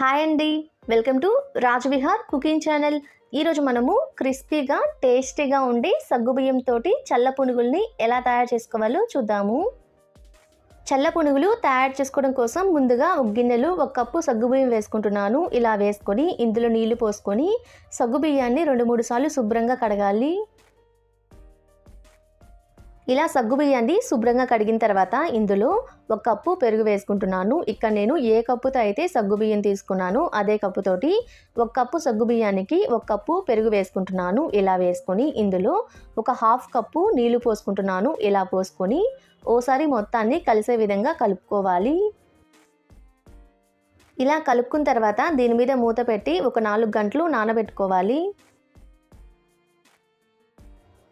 Hi అండి, welcome to Raj Vihar cooking channel. ఈరోజు మనము క్రిస్పీగా టేస్టీగా ఉండే సగ్గుబియ్యంతో చల్ల పునుగుల్ని ఎలా తయారు చేసుకోవాలో చూద్దాము. చల్ల పునుగులు తయారు చేసుకోవడం కోసం ముందుగా ఒక గిన్నెలో 1 కప్పు సగ్గుబియ్యం వేసుకుంటున్నాను. ఇలా వేసుకొని ఇందులో నీళ్లు పోసుకొని సగ్గుబియ్యాన్ని 2-3 సార్లు శుభ్రంగా కడగాలి. ఇలా సగ్గుబియ్యాన్ని శుభ్రంగా కడిగిన తర్వాత ఇందులో 1 కప్పు పెరుగు వేసుకుంటున్నాను. ఇక్కడ నేను ఏ కప్పుతో అయితే సగ్గుబియ్యం తీసుకున్నాను అదే కప్పుతోటి 1 కప్పు సగ్గుబియ్యానికి 1 కప్పు పెరుగు వేసుకుంటున్నాను. ఇలా వేసుకొని ఇందులో ఒక 1/2 కప్పు నీళ్లు పోసుకుంటున్నాను. ఇలా పోసుకొని ఓసారి మొత్తాన్ని కలిసే విధంగా కలుపుకోవాలి. ఇలా కలుపుకున్న తర్వాత దీని మీద మూత పెట్టి ఒక 4 గంటలు నానబెట్టుకోవాలి.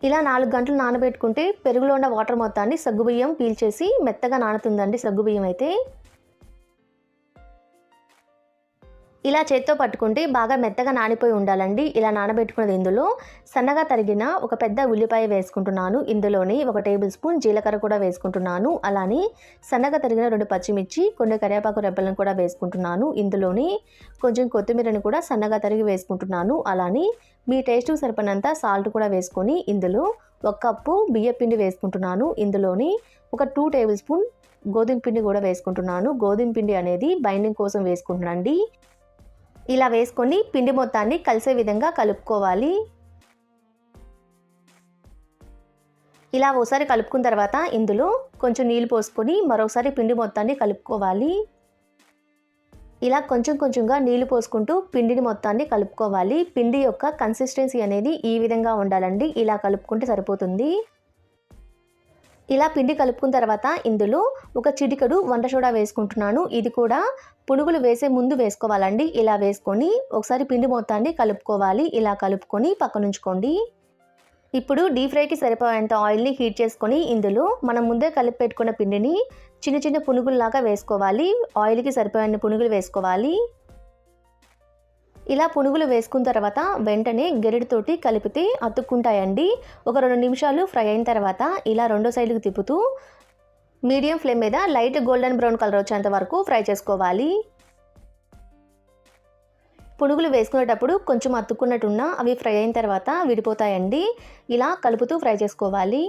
ఇలా 4 గంటలు నానబెట్టుకుంటే పెరుగులో ఉన్న వాటర్ మొత్తాన్ని సగ్గుబియ్యం పీల్చేసి మెత్తగా నానుతుందండి సగ్గుబియ్యం అయితే. ఇలా చేత్తో పట్టుకుంటే బాగా మెత్తగా నానిపోయి ఉండాలండి. ఇలా నానబెట్టుకున్నది ఇందులో సన్నగా తరిగిన ఒక పెద్ద ఉల్లిపాయ వేసుకుంటున్నాను. ఇందులోని 1 టేబుల్ స్పూన్ జీలకర్ర కూడా వేసుకుంటున్నాను. అలానే సన్నగా తరిగిన 2 పచ్చిమిర్చి, కొన్ని కరివేపాకు రెబ్బలను కూడా వేసుకుంటున్నాను. ఇందులోని కొంచెం కొత్తిమీరని కూడా సన్నగా తరిగి వేసుకుంటున్నాను. అలానే మీ టేస్ట్కి సరిపడినంత సాల్ట్ కూడా వేసుకొని ఇందులో 1 కప్పు బియ్యం పిండి వేసుకుంటున్నాను. ఇందులోని ఒక 2 టేబుల్ స్పూన్ గోధుమ పిండి కూడా వేసుకుంటున్నాను. గోధుమ పిండి అనేది బైండింగ్ కోసం వేసుకుంటున్నానండి. ఇలా వేసుకొని పిండి మొత్తాన్ని కలిసే విధంగా కలుపుకోవాలి. ఇలా ఒకసారి కలుపుకున్న తర్వాత ఇందులో కొంచెం నీళ్ళు పోసుకొని మరోసారి పిండి మొత్తాన్ని కలుపుకోవాలి. ఇలా కొంచెం కొంచెంగా నీళ్లు పోసుకుంటూ పిండిని మొత్తాన్ని కలుపుకోవాలి. పిండి యొక్క కన్సిస్టెన్సీ అనేది ఈ విధంగా ఉండాలండి. ఇలా కలుపుకుంటే సరిపోతుంది. ఇలా పిండి కలుపుకున్న తర్వాత ఇందులో ఒక చిటికెడు వంట సోడా వేసుకుంటున్నాను. ఇది కూడా పునుగులు వేసే ముందు వేసుకోవాలండి. ఇలా వేసుకొని ఒకసారి పిండి మొత్తాన్ని కలుపుకోవాలి. ఇలా కలుపుకొని పక్కనుంచుకోండి. ఇప్పుడు డీప్ ఫ్రైకి సరిపోయేంత ఆయిల్ని హీట్ చేసుకొని ఇందులో మనం ముందే కలిపి పెట్టుకున్న పిండిని చిన్న చిన్న పునుగుల్లాగా వేసుకోవాలి. ఆయిల్కి సరిపోయేంత పునుగులు వేసుకోవాలి. ఇలా పునుగులు వేసుకున్న తర్వాత వెంటనే గరిటెతోటి కలిపితే అతుక్కుంటాయండి. ఒక 2 నిమిషాలు ఫ్రై అయిన తర్వాత ఇలా రెండో సైడ్కి తిప్పుతూ మీడియం ఫ్లేమ్ మీద లైట్ గోల్డెన్ బ్రౌన్ కలర్ వచ్చేంత వరకు ఫ్రై చేసుకోవాలి. పునుగులు వేసుకునేటప్పుడు కొంచెం అతుక్కున్నట్టున్నా అవి ఫ్రై అయిన తర్వాత విడిపోతాయండి. ఇలా కలుపుతూ ఫ్రై చేసుకోవాలి.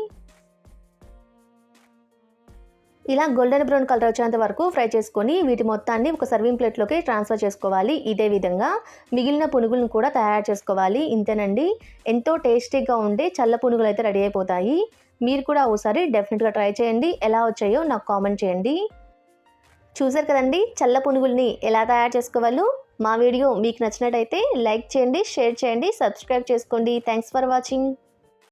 ఇలా గోల్డెన్ బ్రౌన్ కలర్ వచ్చేంత వరకు ఫ్రై చేసుకొని వీటి మొత్తాన్ని ఒక సర్వింగ్ ప్లేట్లోకి ట్రాన్స్ఫర్ చేసుకోవాలి. ఇదే విధంగా మిగిలిన పునుగులను కూడా తయారు చేసుకోవాలి. ఇంతేనండి, ఎంతో టేస్టీగా ఉండే చల్ల పునుగులు అయితే రెడీ అయిపోతాయి. మీరు కూడా ఒకసారి డెఫినెట్గా ట్రై చేయండి. ఎలా వచ్చాయో నాకు కామెంట్ చేయండి. చూసారు కదండి చల్ల పునుగుల్ని ఎలా తయారు చేసుకోవాలో. మా వీడియో మీకు నచ్చినట్టయితే లైక్ చేయండి, షేర్ చేయండి, సబ్స్క్రైబ్ చేసుకోండి. Thanks for watching.